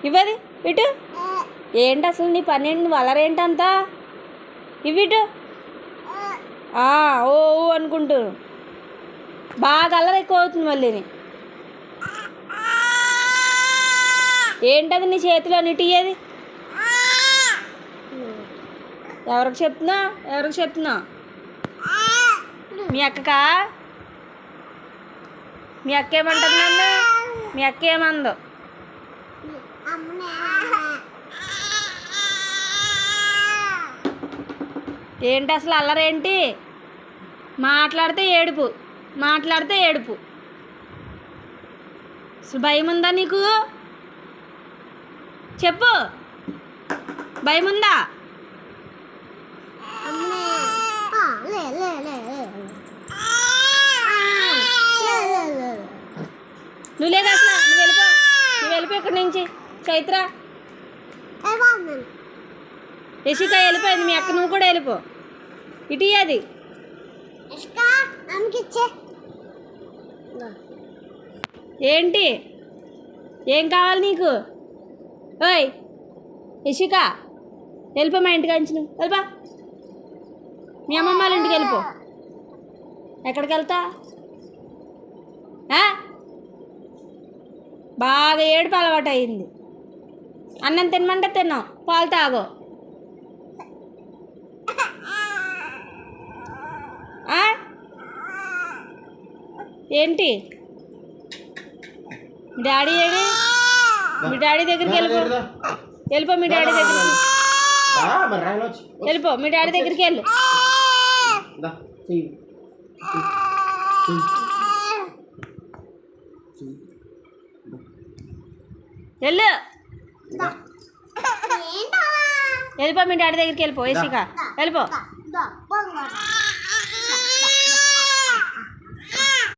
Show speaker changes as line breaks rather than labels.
ఇవ్వది ఇటు. ఏంటి అసలు నీ పని ఏంటి? నువ్వు అలరేంటంతా? ఇవిటు. ఓ అనుకుంటూ బాగా అల్లరి ఎక్కువ అవుతుంది మళ్ళీ. ఏంటది నీ చేతిలో నిటియ్యేది? ఎవరికి చెప్తున్నా? మీ అక్కకా? మీ అక్క ఏమంటుంది నన్ను? మీ అక్క ఏమందో? ఏంటి అసలు అల్లరేంటి? మాట్లాడితే ఏడుపు. అసలు భయం ఉందా నీకు? చెప్పు, భయం ఉందా? నువ్వు లేదు అసలు. నువ్వు వెళ్ళిపో ఇక్కడి నుంచి. చైత్ర, యశిక వెళ్ళిపోయింది. మీ అక్క నువ్వు కూడా వెళ్ళిపో. ఇటు అది ఏంటి? ఏం కావాలి నీకు? ఓయ్ యశిక వెళ్ళిపో, మా ఇంటికి అంచిన వెళ్ళిపో. మీ అమ్మమ్మ వాళ్ళ ఇంటికి వెళ్ళిపో. ఎక్కడికి వెళ్తా? బాగా ఏడుపు అలవాటు అయింది. అన్నం తినమంటే తిన్నావు, పాలు తాగో. ఏంటి? మీ డాడీ ఏడి? మీ డాడీ దగ్గరికి వెళ్ళిపో. మీ డాడీ దగ్గరికి వెళ్ళిపో. మీ డాడీ దగ్గరికి వెళ్ళు. వెళ్ళిపో మీ డాడీ దగ్గరికి వెళ్ళిపో. యశిక వెళ్ళిపో.